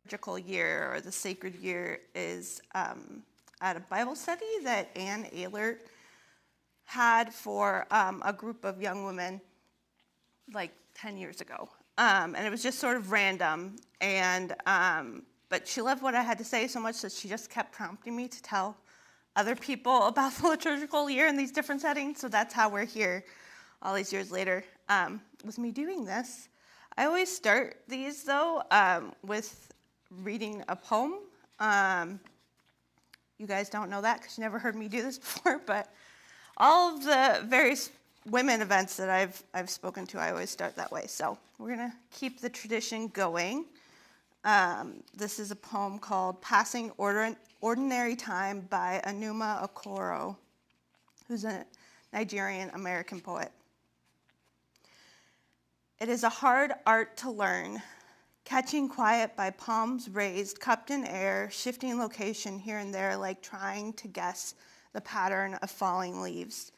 liturgical year or the sacred year is at a Bible study that Ann Ehlert had for a group of young women like 10 years ago. And it was just sort of random. And but she loved what I had to say so much that she just kept prompting me to tell other people about the liturgical year in these different settings. So that's how we're here all these years later with me doing this. I always start these, though, with reading a poem. You guys don't know that because you never heard me do this before, but all of the various women events that I've spoken to, I always start that way. So we're going to keep the tradition going. This is a poem called Passing Ordinary Time by Enuma Okoro, who's a Nigerian-American poet. It is a hard art to learn, catching quiet by palms raised, cupped in air, shifting location here and there like trying to guess the pattern of falling leaves,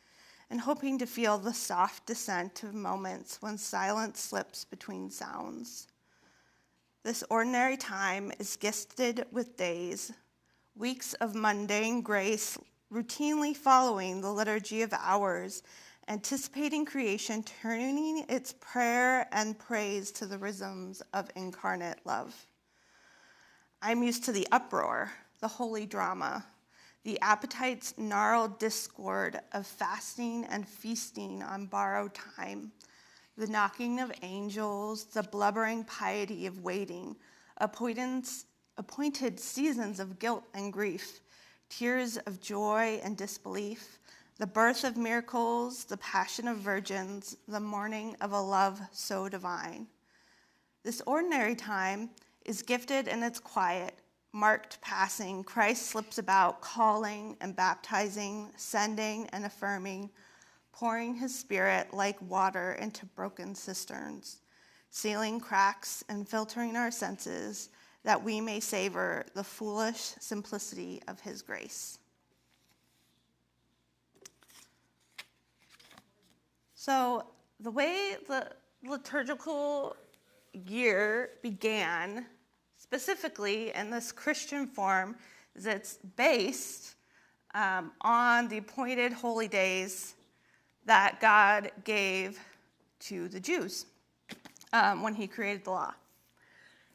and hoping to feel the soft descent of moments when silence slips between sounds. This ordinary time is gifted with days, weeks of mundane grace, routinely following the liturgy of hours, anticipating creation, turning its prayer and praise to the rhythms of incarnate love. I'm used to the uproar, the holy drama, the appetite's gnarled discord of fasting and feasting on borrowed time, the knocking of angels, the blubbering piety of waiting, appointed seasons of guilt and grief, tears of joy and disbelief, the birth of miracles, the passion of virgins, the morning of a love so divine. This ordinary time is gifted in its quiet, marked passing. Christ slips about, calling and baptizing, sending and affirming, pouring his spirit like water into broken cisterns, sealing cracks and filtering our senses that we may savor the foolish simplicity of his grace. So the way the liturgical year began, specifically in this Christian form, is it's based on the appointed holy days that God gave to the Jews when he created the law.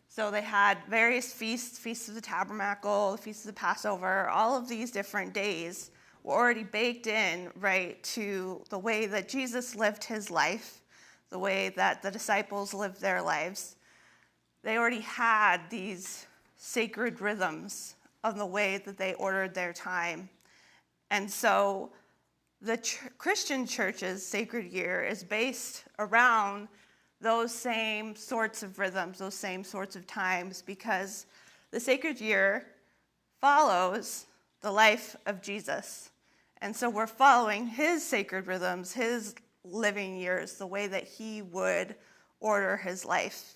So they had various feasts, Feast of the Tabernacle, the Feast of the Passover, all of these different days were already baked in, right, to the way that Jesus lived his life, the way that the disciples lived their lives. They already had these sacred rhythms of the way that they ordered their time. And so the Christian church's sacred year is based around those same sorts of rhythms, those same sorts of times, because the sacred year follows the life of Jesus. And so we're following his sacred rhythms, his living years, the way that he would order his life.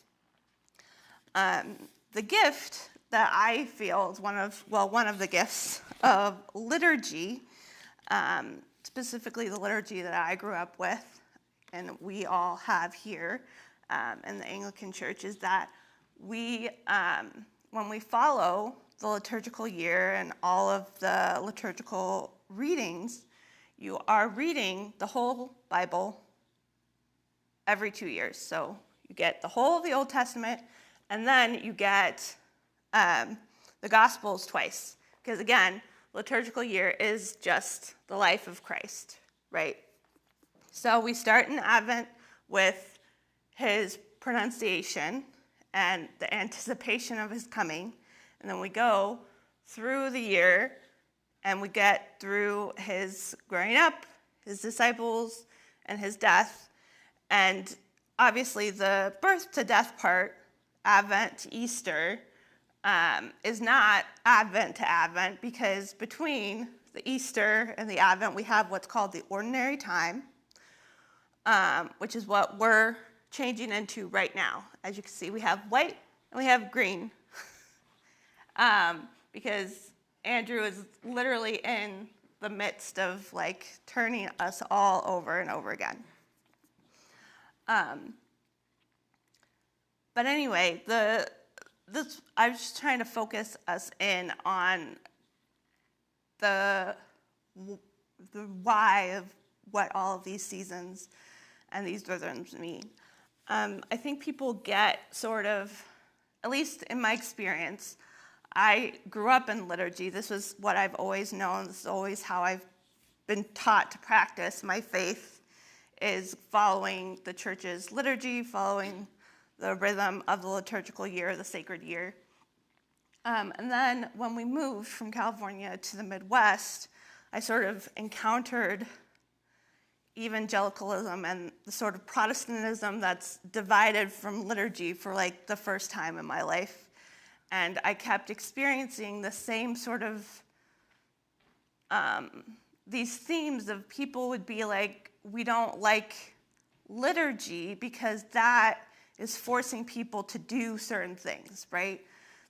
The gift that I feel is one of the gifts of liturgy, specifically the liturgy that I grew up with, and we all have here in the Anglican Church, is that we, when we follow the liturgical year and all of the liturgical readings, you are reading the whole Bible every 2 years. So you get the whole of the Old Testament, and then you get the Gospels twice. Because again, liturgical year is just the life of Christ, right? So we start in Advent with his pronunciation and the anticipation of his coming. And then we go through the year and we get through his growing up, his disciples, and his death. And obviously the birth to death part, Advent to Easter, is not Advent to Advent, because between the Easter and the Advent, we have what's called the ordinary time, which is what we're changing into right now. As you can see, we have white and we have green, because Andrew is literally in the midst of like turning us all over and over again. But anyway, the I was just trying to focus us in on the why of what all of these seasons and these rhythms mean. I think people get sort of, at least in my experience, I grew up in liturgy. This was what I've always known. This is always how I've been taught to practice my faith, is following the church's liturgy, following the rhythm of the liturgical year, the sacred year. And then when we moved from California to the Midwest, I sort of encountered evangelicalism and the sort of Protestantism that's divided from liturgy for like the first time in my life. And I kept experiencing the same sort of, these themes of people would be like, we don't like liturgy because that is forcing people to do certain things, right?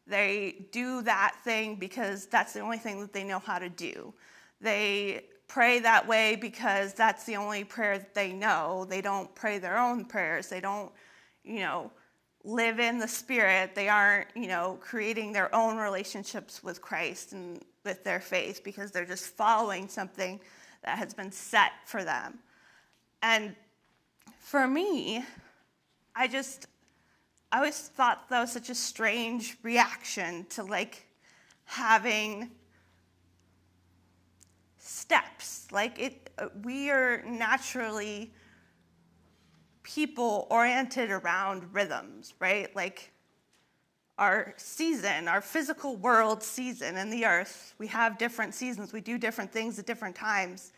They do that thing because that's the only thing that they know how to do. They pray that way because that's the only prayer that they know. They don't pray their own prayers. They don't, live in the Spirit. They aren't, creating their own relationships with Christ and with their faith because they're just following something that has been set for them. And for me, I always thought that was such a strange reaction to like having steps. Like we are naturally people oriented around rhythms, right? Like our season, our physical world season in the earth, we have different seasons. We do different things at different times.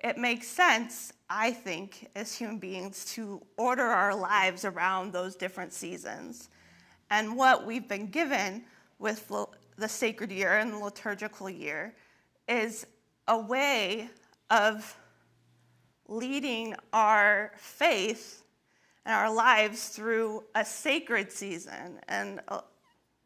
It makes sense, I think, as human beings to order our lives around those different seasons. And what we've been given with the sacred year and the liturgical year is a way of leading our faith and our lives through a sacred season and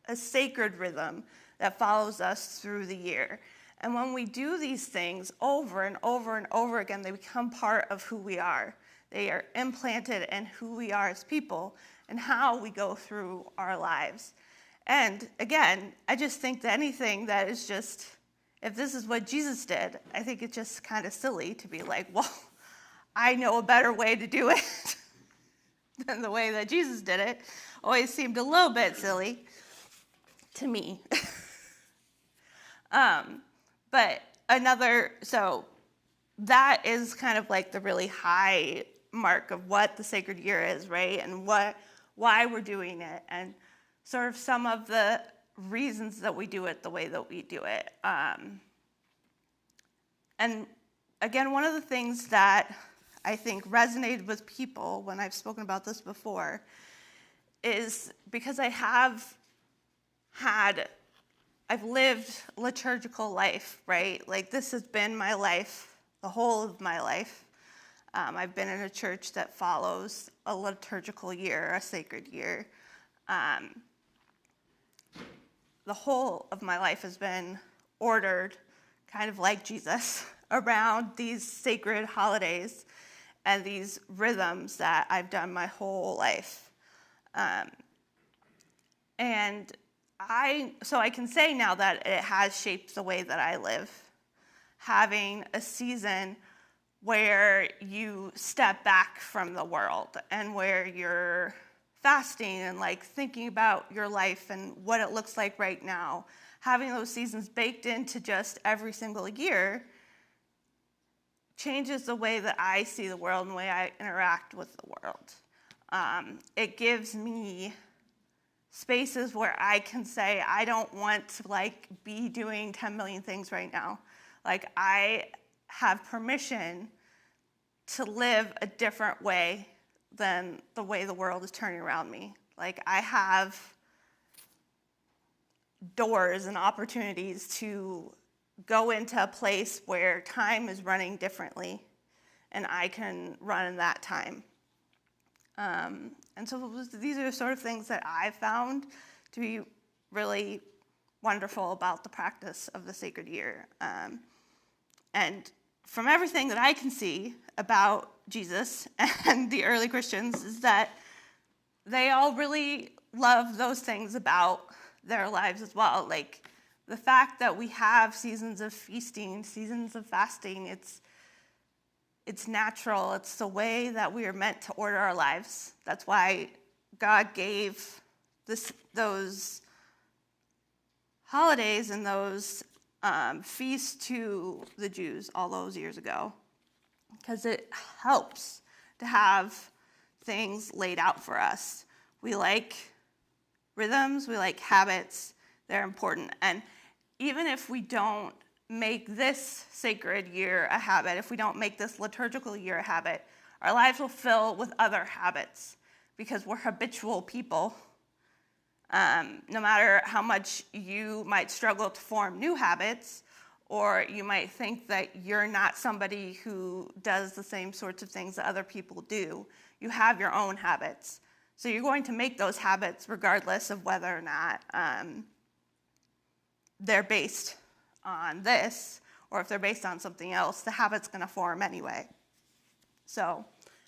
a sacred rhythm that follows us through the year. And when we do these things over and over and over again, they become part of who we are. They are implanted in who we are as people and how we go through our lives. And again, I just think that anything that is just, if this is what Jesus did, I think it's just kind of silly to be like, well, I know a better way to do it than the way that Jesus did it. Always seemed a little bit silly to me. But so that is kind of like the really high mark of what the sacred year is, right? And why we're doing it, and sort of some of the reasons that we do it the way that we do it. And again, one of the things that I think resonated with people when I've spoken about this before is because I've lived liturgical life, right? Like this has been my life, the whole of my life. I've been in a church that follows a liturgical year, a sacred year. The whole of my life has been ordered, kind of like Jesus, around these sacred holidays and these rhythms that I've done my whole life. So I can say now that it has shaped the way that I live. Having a season where you step back from the world and where you're fasting and like thinking about your life and what it looks like right now. Having those seasons baked into just every single year changes the way that I see the world and the way I interact with the world. It gives me spaces where I can say, I don't want to like be doing 10 million things right now. Like I have permission to live a different way than the way the world is turning around me. Like I have doors and opportunities to go into a place where time is running differently and I can run in that time. And so these are the sort of things that I've found to be really wonderful about the practice of the sacred year. And from everything that I can see about Jesus and the early Christians is that they all really love those things about their lives as well. Like the fact that we have seasons of feasting, seasons of fasting, it's natural. It's the way that we are meant to order our lives. That's why God gave those holidays and those feasts to the Jews all those years ago, because it helps to have things laid out for us. We like rhythms, we like habits, they're important. And even if we don't make this sacred year a habit, if we don't make this liturgical year a habit, our lives will fill with other habits because we're habitual people. No matter how much you might struggle to form new habits, or you might think that you're not somebody who does the same sorts of things that other people do, you have your own habits. So you're going to make those habits regardless of whether or not they're based on this, or if they're based on something else, the habit's going to form anyway. So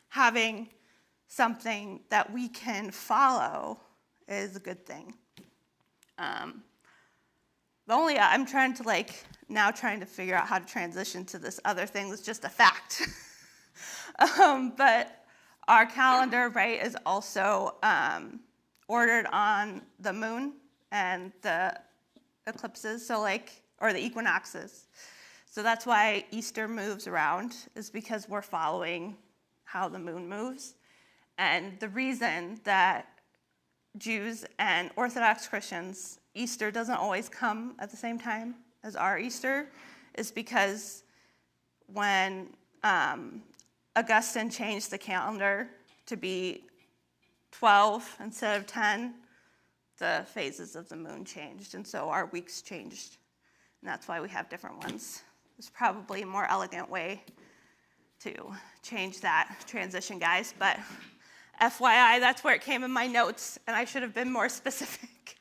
having something that we can follow is a good thing. I'm trying to figure out how to transition to this other thing that's just a fact. But our calendar, right, is also ordered on the moon and the eclipses, or the equinoxes. So that's why Easter moves around, is because we're following how the moon moves. And the reason that Jews and Orthodox Christians, Easter doesn't always come at the same time as our Easter is because when Augustine changed the calendar to be 12 instead of 10, the phases of the moon changed, and so our weeks changed. And that's why we have different ones. There's probably a more elegant way to change that transition, guys, but FYI, that's where it came in my notes, and I should have been more specific.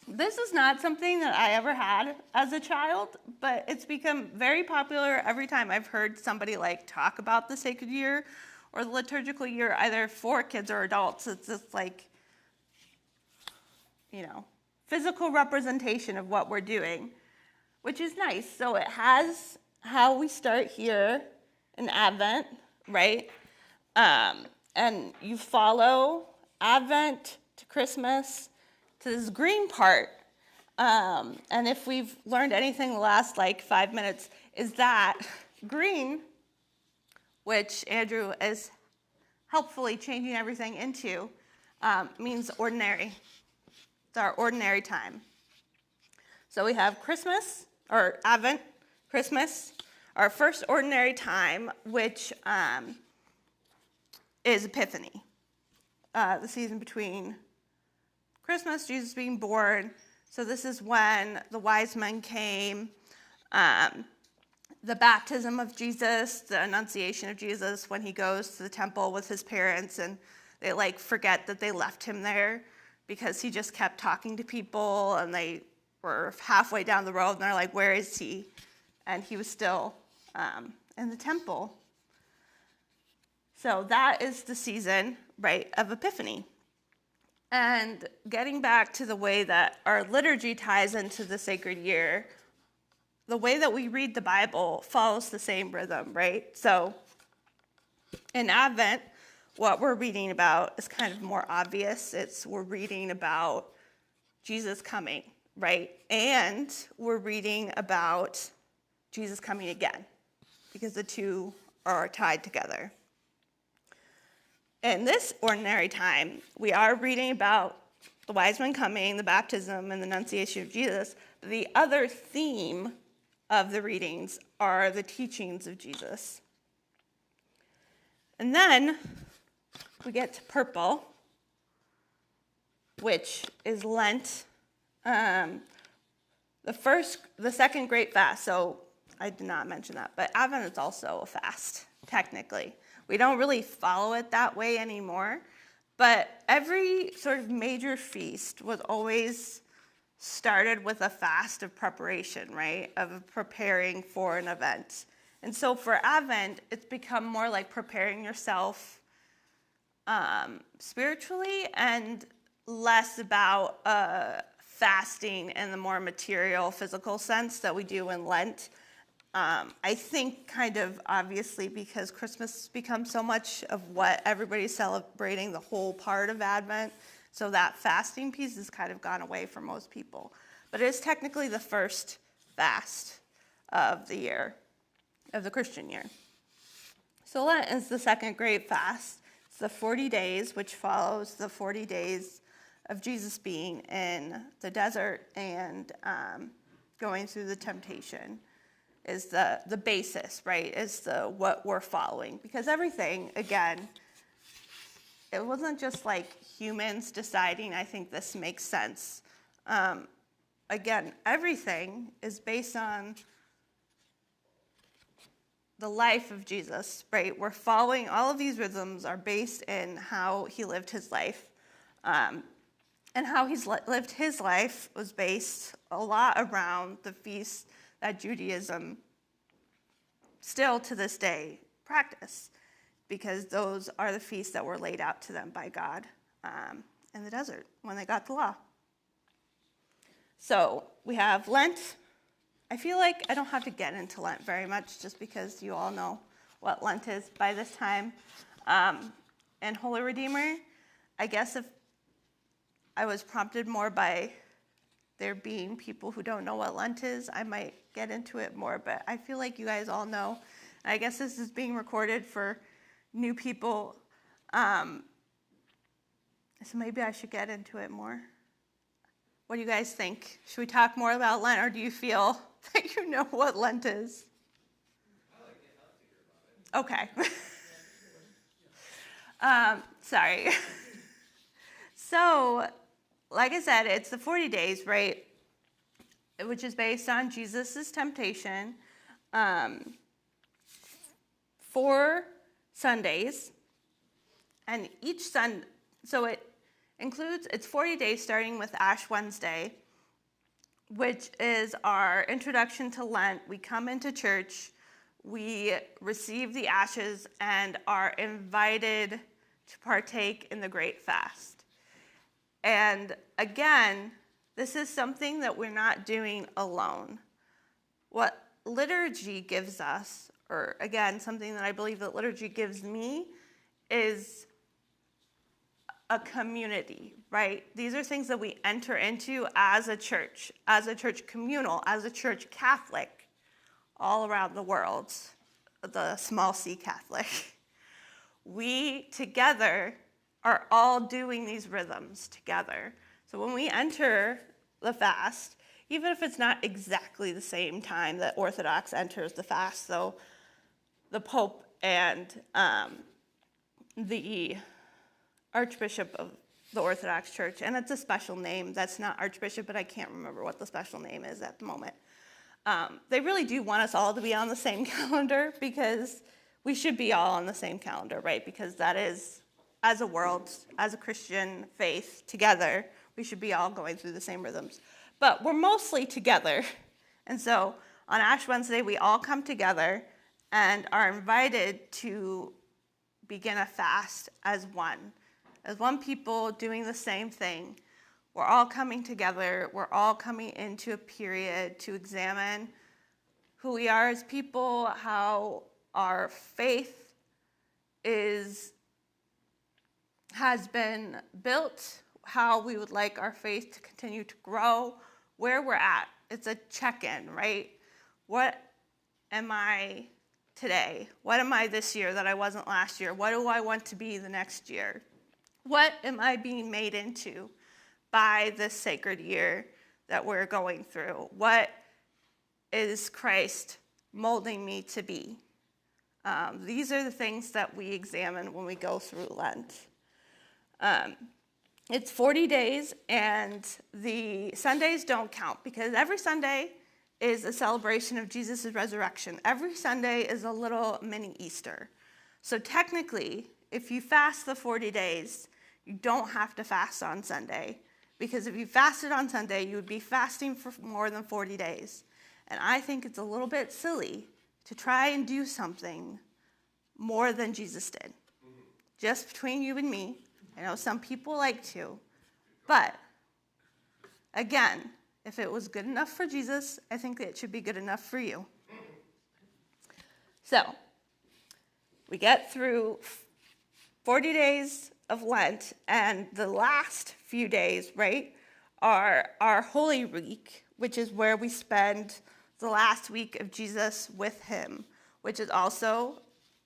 This is not something that I ever had as a child, but it's become very popular every time I've heard somebody talk about the sacred year or the liturgical year, either for kids or adults. It's just physical representation of what we're doing, which is nice. So it has how we start here in Advent, right? And you follow Advent to Christmas to this green part. And if we've learned anything the last 5 minutes, is that green, which Andrew is helpfully changing everything into, means ordinary. It's our ordinary time. So we have Christmas, or Advent, Christmas, our first ordinary time, which is Epiphany, the season between Christmas, Jesus being born. So this is when the wise men came, the baptism of Jesus, the Annunciation of Jesus, when he goes to the temple with his parents, and they forget that they left him there because he just kept talking to people, and they were halfway down the road, and they're like, where is he? And he was still in the temple. So that is the season, right, of Epiphany. And getting back to the way that our liturgy ties into the sacred year, the way that we read the Bible follows the same rhythm, right? So in Advent, what we're reading about is kind of more obvious. We're reading about Jesus coming, right? And we're reading about Jesus coming again, because the two are tied together. In this ordinary time, we are reading about the wise men coming, the baptism, and the Annunciation of Jesus. But the other theme of the readings are the teachings of Jesus. And then we get to purple, which is Lent, the second great fast. So I did not mention that, but Advent is also a fast, technically. We don't really follow it that way anymore, but every sort of major feast was always started with a fast of preparation, right? Of preparing for an event. And so for Advent, it's become more like preparing yourself spiritually and less about fasting in the more material, physical sense that we do in Lent. I think kind of obviously because Christmas has become so much of what everybody's celebrating, the whole part of Advent, so that fasting piece has kind of gone away for most people. But it is technically the first fast of the year, of the Christian year. So Lent is the second great fast. It's the 40 days, which follows the 40 days of Jesus being in the desert and going through the temptation is the basis, right, is what we're following. Because everything, again, it wasn't just like humans deciding, I think this makes sense. Again, everything is based on the life of Jesus, right? We're following, all of these rhythms are based in how he lived his life. And how he's lived his life was based a lot around the feasts that Judaism still to this day practice, because those are the feasts that were laid out to them by God in the desert when they got the law. So we have Lent. I feel like I don't have to get into Lent very much just because you all know what Lent is by this time. And Holy Redeemer, I guess if I was prompted more by there being people who don't know what Lent is, I might get into it more, but I feel like you guys all know. And I guess this is being recorded for new people, so maybe I should get into it more. What do you guys think? Should we talk more about Lent, or do you feel that you know what Lent is? Okay. Sorry. So, like I said, it's the 40 days, right? Which is based on Jesus' temptation. 4 Sundays. And each Sunday, so it includes, it's 40 days starting with Ash Wednesday, which is our introduction to Lent. We come into church, we receive the ashes, and are invited to partake in the Great Fast. And again, this is something that we're not doing alone. What liturgy gives us, or again, something that I believe that liturgy gives me, is a community, right? These are things that we enter into as a church communal, as a church Catholic, all around the world, the small c Catholic. We together are all doing these rhythms together. So when we enter the fast, even if it's not exactly the same time that Orthodox enters the fast, so the Pope and the Archbishop of the Orthodox Church, and it's a special name. That's not Archbishop, but I can't remember what the special name is at the moment. They really do want us all to be on the same calendar, because we should be all on the same calendar, right? Because that is, as a world, as a Christian faith together, we should be all going through the same rhythms. But we're mostly together. And so on Ash Wednesday, we all come together and are invited to begin a fast as one people doing the same thing. We're all coming together. We're all coming into a period to examine who we are as people, how our faith has been built, how we would like our faith to continue to grow, where we're at. It's a check-in, right? What am I today? What am I this year that I wasn't last year? What do I want to be the next year? What am I being made into by this sacred year that we're going through? What is Christ molding me to be? These are the things that we examine when we go through Lent. It's 40 days, and the Sundays don't count, because every Sunday is a celebration of Jesus' resurrection. Every Sunday is a little mini Easter. So technically, if you fast the 40 days, you don't have to fast on Sunday, because if you fasted on Sunday, you would be fasting for more than 40 days. And I think it's a little bit silly to try and do something more than Jesus did. just between you and me. I know some people like to, but again, if it was good enough for Jesus, I think it should be good enough for you. So, we get through 40 days of Lent, and the last few days, right, are our Holy Week, which is where we spend the last week of Jesus with him, which is also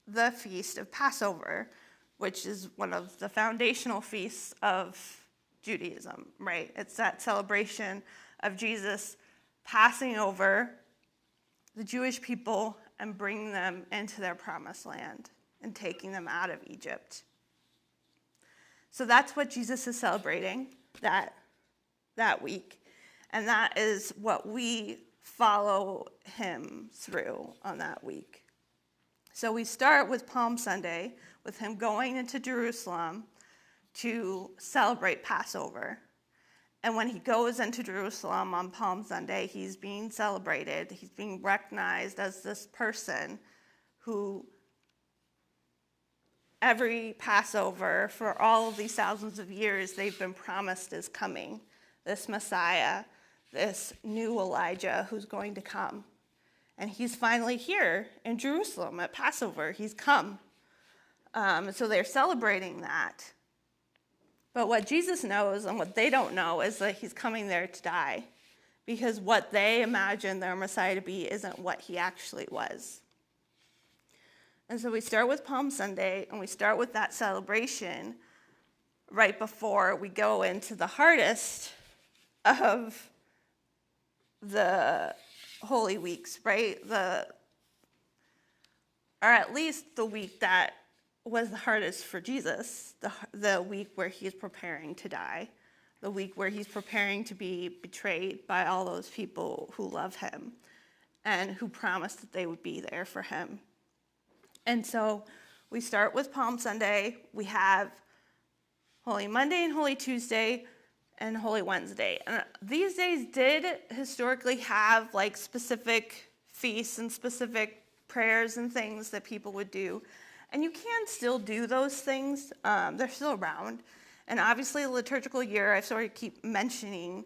the feast of Passover, which is one of the foundational feasts of Judaism, right? It's that celebration of Jesus passing over the Jewish people and bringing them into their promised land and taking them out of Egypt. So that's what Jesus is celebrating that week. And that is what we follow him through on that week. So we start with Palm Sunday, with him going into Jerusalem to celebrate Passover. And when he goes into Jerusalem on Palm Sunday, he's being celebrated. He's being recognized as this person who every Passover for all of these thousands of years they've been promised is coming. This Messiah, this new Elijah who's going to come. And he's finally here in Jerusalem at Passover. He's come. So they're celebrating that. But what Jesus knows and what they don't know is that he's coming there to die, because what they imagine their Messiah to be isn't what he actually was. And so we start with Palm Sunday, and we start with that celebration right before we go into the hardest of the Holy Weeks, right? Or at least the week that was the hardest for Jesus, the week where he's preparing to die, the week where he's preparing to be betrayed by all those people who love him and who promised that they would be there for him. And so we start with Palm Sunday. We have Holy Monday and Holy Tuesday and Holy Wednesday. And these days did historically have like specific feasts and specific prayers and things that people would do. And you can still do those things. They're still around. And obviously the liturgical year, I sort of keep mentioning,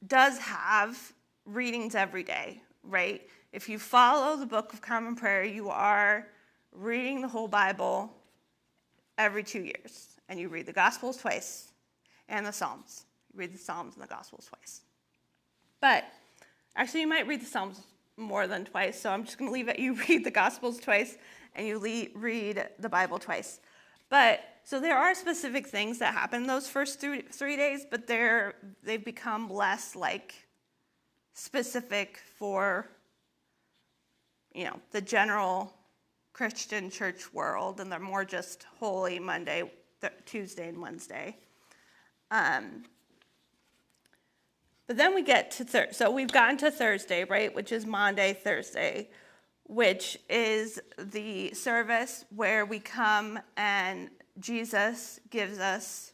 does have readings every day, right? If you follow the Book of Common Prayer, you are reading the whole Bible every 2 years. And you read the Gospels twice and the Psalms. You read the Psalms and the Gospels twice. But actually you might read the Psalms more than twice, so I'm just going to leave it. You read the Gospels twice and you read the Bible twice. But so there are specific things that happen those first 3 days, but they've become less like specific for, the general Christian church world, and they're more just Holy Monday, Tuesday, and Wednesday. But then we get to Thursday. So we've gotten to Thursday, right, which is Maundy Thursday, which is the service where we come and Jesus gives us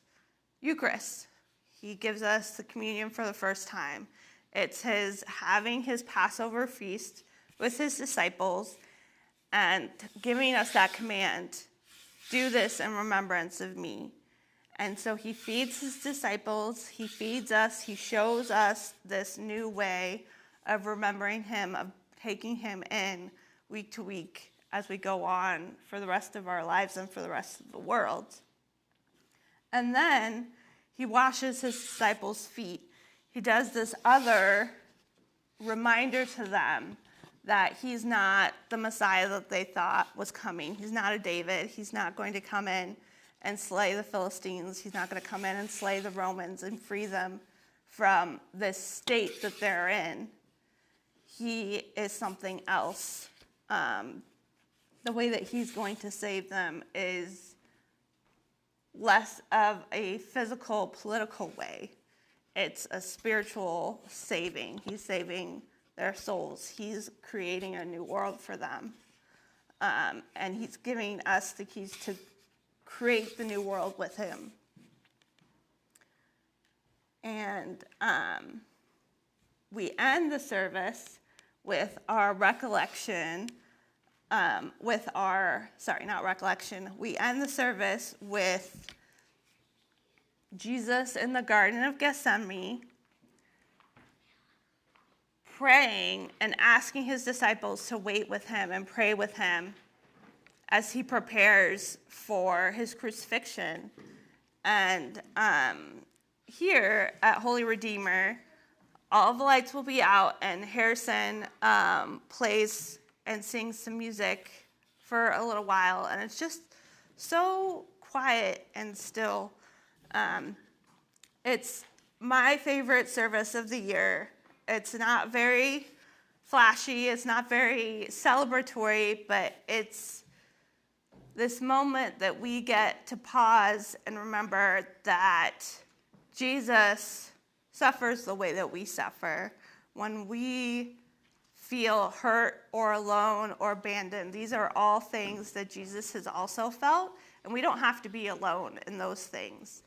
Eucharist. He gives us the communion for the first time. It's his having his Passover feast with his disciples and giving us that command, do this in remembrance of me. And so he feeds his disciples, he feeds us, he shows us this new way of remembering him, of taking him in week to week as we go on for the rest of our lives and for the rest of the world. And then he washes his disciples' feet. He does this other reminder to them that he's not the Messiah that they thought was coming. He's not a David. He's not going to come in and slay the Philistines. He's not going to come in and slay the Romans and free them from this state that they're in. He is something else. The way that he's going to save them is less of a physical, political way. It's a spiritual saving. He's saving their souls. He's creating a new world for them. And he's giving us the keys to create the new world with him. And we end the service with our recollection with we end the service with Jesus in the Garden of Gethsemane praying and asking his disciples to wait with him and pray with him as he prepares for his crucifixion. And here at Holy Redeemer, all the lights will be out, and Harrison plays and sings some music for a little while, and it's just so quiet and still. It's my favorite service of the year. It's not very flashy, it's not very celebratory, but it's this moment that we get to pause and remember that Jesus suffers the way that we suffer. When we feel hurt or alone or abandoned, these are all things that Jesus has also felt, and we don't have to be alone in those things.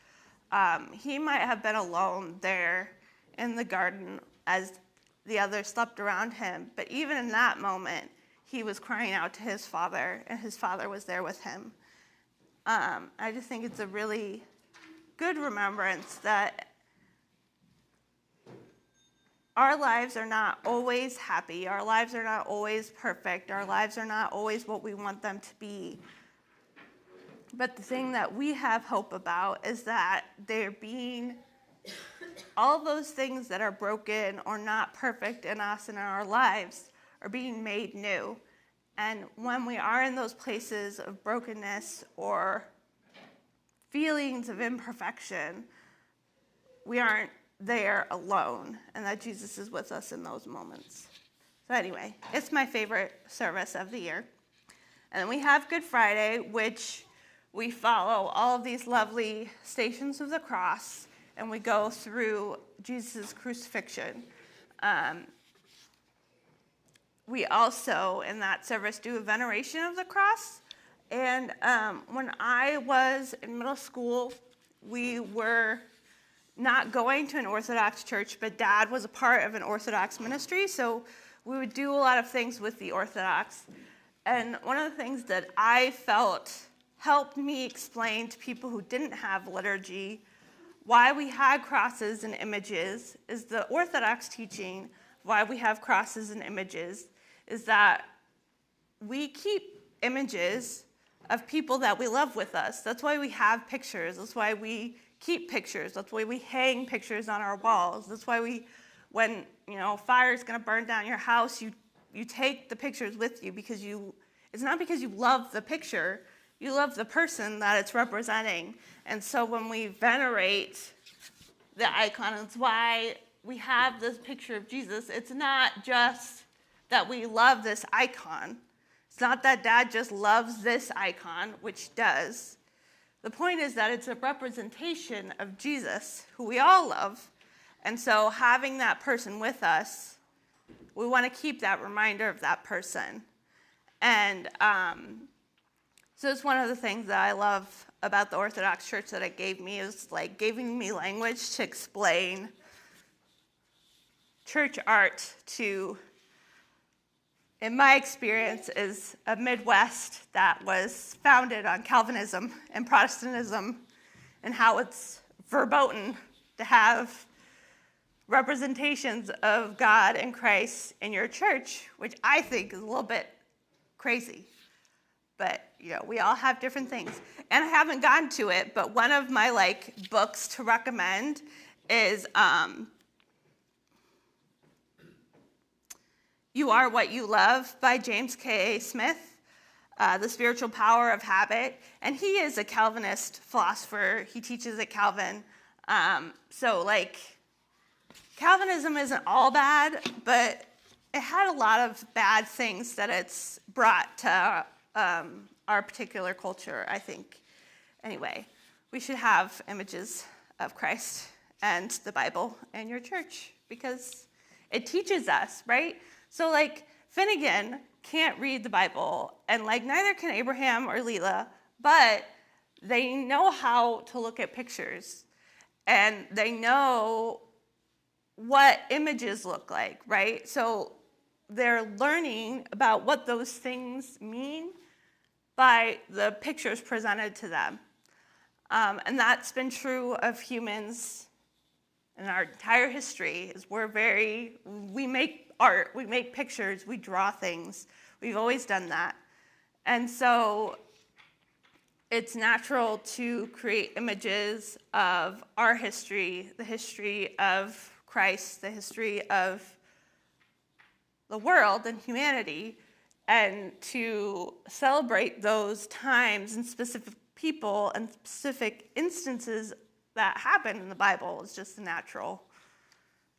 He might have been alone there in the garden as the others slept around him, but even in that moment, he was crying out to his Father, and his Father was there with him. I just think it's a really good remembrance that our lives are not always happy. Our lives are not always perfect. Our lives are not always what we want them to be. But the thing that we have hope about is that they're being all those things that are broken or not perfect in us and in our lives are being made new. And when we are in those places of brokenness or feelings of imperfection, we aren't there alone, and that Jesus is with us in those moments. So anyway, it's my favorite service of the year. And then we have Good Friday, which we follow all of these lovely stations of the cross, and we go through Jesus' crucifixion. We also, in that service, do a veneration of the cross. And when I was in middle school, we were not going to an Orthodox church, but Dad was a part of an Orthodox ministry, so we would do a lot of things with the Orthodox. And one of the things that I felt helped me explain to people who didn't have liturgy why we had crosses and images is the Orthodox teaching. Why we have crosses and images is that we keep images of people that we love with us. That's why we have pictures. That's why we keep pictures. That's why we hang pictures on our walls. That's why when fire is going to burn down your house, you take the pictures with you because it's not because you love the picture, you love the person that it's representing. And so when we venerate the icon, it's why we have this picture of Jesus. It's not just that we love this icon. It's not that Dad just loves this icon, which does. The point is that it's a representation of Jesus, who we all love. And so having that person with us, we want to keep that reminder of that person. And so it's one of the things that I love about the Orthodox Church that it gave me is like giving me language to explain church art to, in my experience, is a Midwest that was founded on Calvinism and Protestantism, and how it's verboten to have representations of God and Christ in your church, which I think is a little bit crazy. But, we all have different things. And I haven't gotten to it, but one of my, books to recommend is You Are What You Love by James K. Smith, The Spiritual Power of Habit. And he is a Calvinist philosopher. He teaches at Calvin. Calvinism isn't all bad, but it had a lot of bad things that it's brought to our particular culture, I think. Anyway, we should have images of Christ and the Bible in your church because it teaches us, right? So, Finnegan can't read the Bible, and, neither can Abraham or Leela, but they know how to look at pictures, and they know what images look like, right? So they're learning about what those things mean by the pictures presented to them. And that's been true of humans in our entire history. Is we make art, we make pictures, we draw things. We've always done that. And so it's natural to create images of our history, the history of Christ, the history of the world and humanity, and to celebrate those times and specific people and specific instances that happen in the Bible. Is just a natural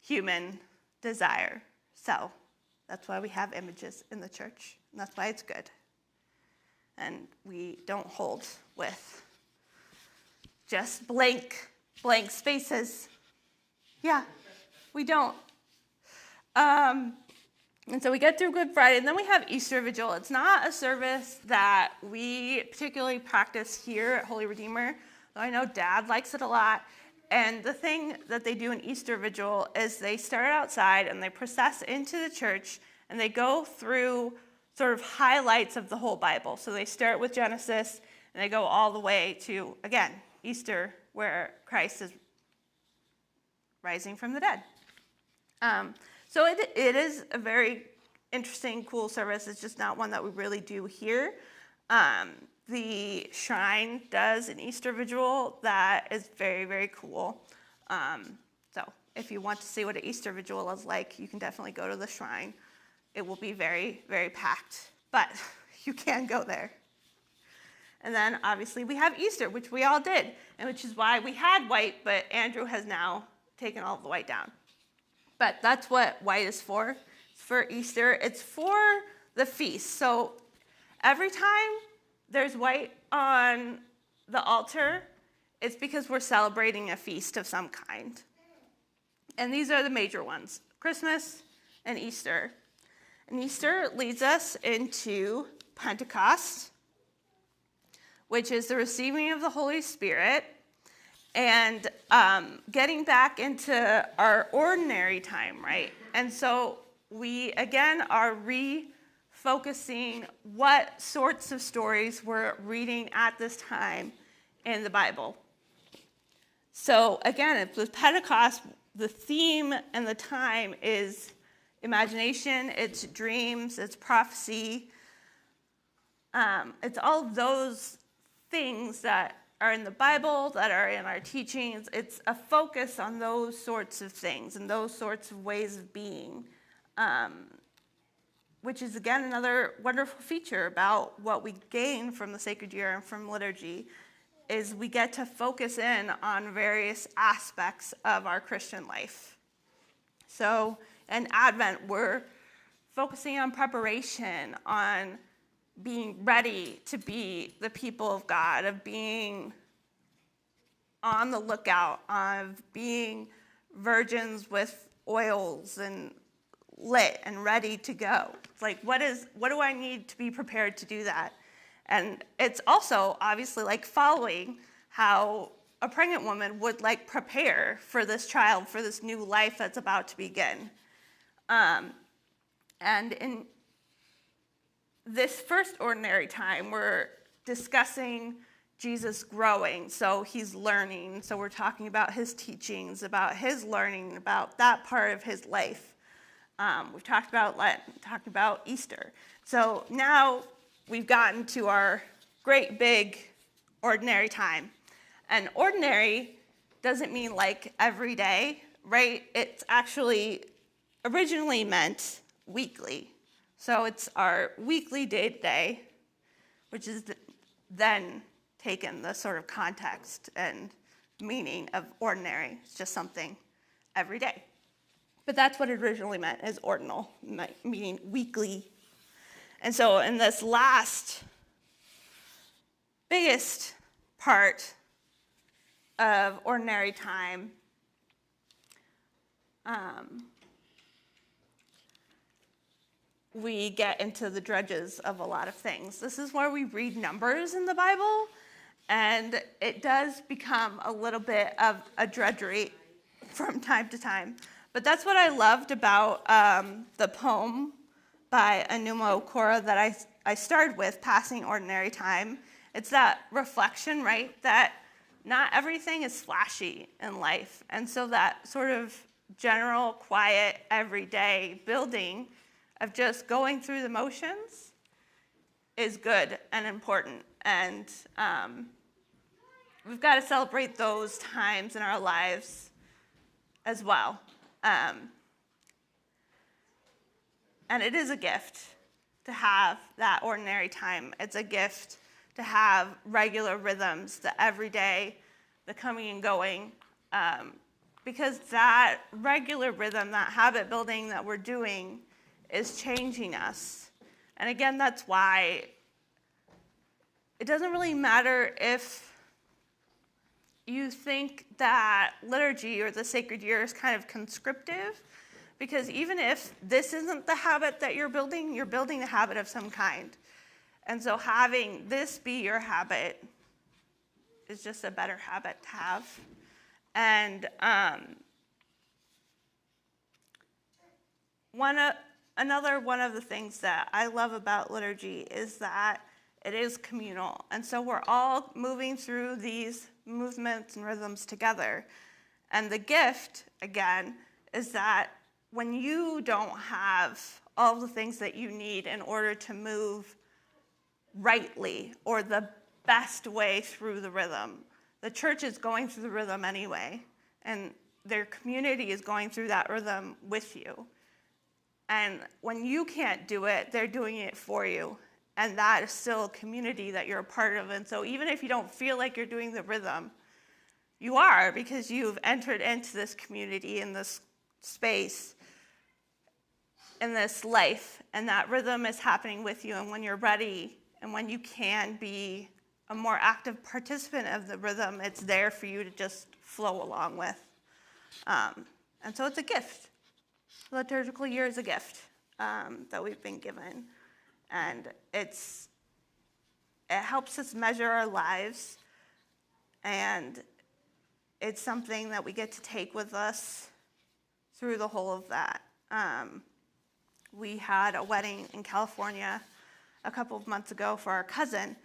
human desire. So that's why we have images in the church, and that's why it's good. And we don't hold with just blank spaces. Yeah, we don't. And so we get through Good Friday, and then we have Easter Vigil. It's not a service that we particularly practice here at Holy Redeemer, though I know Dad likes it a lot. And the thing that they do in Easter Vigil is they start outside and they process into the church, and they go through sort of highlights of the whole Bible. So they start with Genesis, and they go all the way to, again, Easter, where Christ is rising from the dead. So it is a very interesting, cool service. It's just not one that we really do here. The shrine does an Easter Vigil that is very, very cool. So if you want to see what an Easter Vigil is like, you can definitely go to the shrine. It will be very, very packed, but you can go there. And then obviously we have Easter, which we all did, and which is why we had white, but Andrew has now taken all of the white down. But that's what white is for. It's for Easter. It's for the feast. So every time there's white on the altar, it's because we're celebrating a feast of some kind. And these are the major ones: Christmas and Easter. And Easter leads us into Pentecost, which is the receiving of the Holy Spirit, and getting back into our ordinary time, right? And so we, again, are refocusing what sorts of stories we're reading at this time in the Bible. So again, with Pentecost, the theme and the time is imagination, it's dreams, it's prophecy. It's all of those things that are in the Bible, that are in our teachings. It's a focus on those sorts of things and those sorts of ways of being, which is, again, another wonderful feature about what we gain from the sacred year and from liturgy, is we get to focus in on various aspects of our Christian life. So in Advent, we're focusing on preparation, on being ready to be the people of God, of being on the lookout, of being virgins with oils and lit and ready to go. It's like, what do I need to be prepared to do that? And it's also obviously like following how a pregnant woman would like prepare for this child, for this new life that's about to begin. And in this first ordinary time, we're discussing Jesus growing. So he's learning. So we're talking about his teachings, about his learning, about that part of his life. We've talked about Lent, talked about Easter. So now we've gotten to our great big ordinary time. And ordinary doesn't mean like every day, right? It's actually originally meant weekly. So it's our weekly day-to-day, which is then taken the sort of context and meaning of ordinary. It's just something every day. But that's what it originally meant, is ordinal, meaning weekly. And so in this last biggest part of ordinary time, we get into the drudges of a lot of things. This is where we read numbers in the Bible, and it does become a little bit of a drudgery from time to time. But that's what I loved about the poem by Enuma Okoro that I started with, Passing Ordinary Time. It's that reflection, right, that not everything is flashy in life. And so that sort of general, quiet, everyday building of just going through the motions is good and important. And we've got to celebrate those times in our lives as well. And it is a gift to have that ordinary time. It's a gift to have regular rhythms, the everyday, the coming and going, because that regular rhythm, that habit building that we're doing is changing us. And again, that's why it doesn't really matter if you think that liturgy or the sacred year is kind of conscriptive, because even if this isn't the habit that you're building a habit of some kind. And so having this be your habit is just a better habit to have. And another one of the things that I love about liturgy is that it is communal. And so we're all moving through these movements and rhythms together. And the gift, again, is that when you don't have all the things that you need in order to move rightly or the best way through the rhythm, the church is going through the rhythm anyway, and their community is going through that rhythm with you. And when you can't do it, they're doing it for you. And that is still a community that you're a part of. And so even if you don't feel like you're doing the rhythm, you are, because you've entered into this community, in this space, in this life, and that rhythm is happening with you. And when you're ready and when you can be a more active participant of the rhythm, it's there for you to just flow along with. And so it's a gift. The liturgical year is a gift that we've been given. And it helps us measure our lives, and it's something that we get to take with us through the whole of that. We had a wedding in California a couple of months ago for our cousin,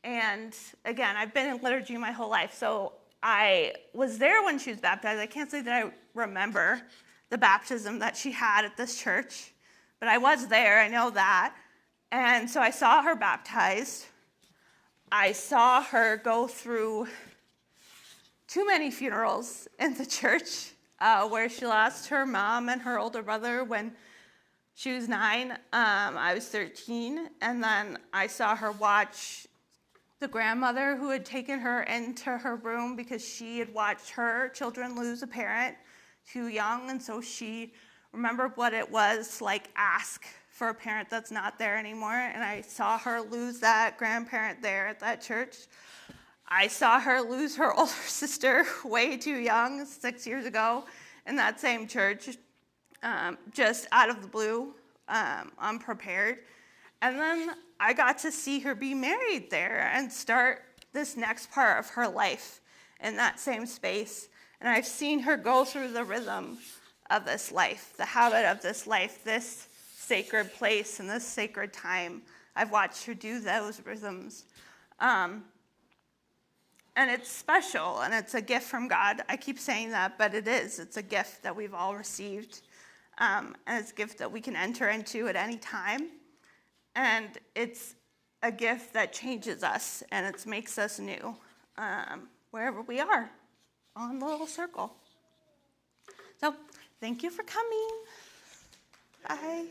and again, I've been in liturgy my whole life, so I was there when she was baptized. I can't say that I remember the baptism that she had at this church, but I was there, I know that. And so I saw her baptized. I saw her go through too many funerals in the church, where she lost her mom and her older brother when she was 9. I was 13. And then I saw her watch the grandmother who had taken her into her room because she had watched her children lose a parent too young. And so she remembered what it was like ask for a parent that's not there anymore. And I saw her lose that grandparent there at that church. I saw her lose her older sister way too young, 6 years ago, in that same church, just out of the blue, unprepared. And then I got to see her be married there and start this next part of her life in that same space. And I've seen her go through the rhythm of this life, the habit of this life, this sacred place and this sacred time. I've watched her do those rhythms. And it's special, and it's a gift from God. I keep saying that, but it is. It's a gift that we've all received. And it's a gift that we can enter into at any time. And it's a gift that changes us, and it makes us new wherever we are on the little circle. So thank you for coming. Bye.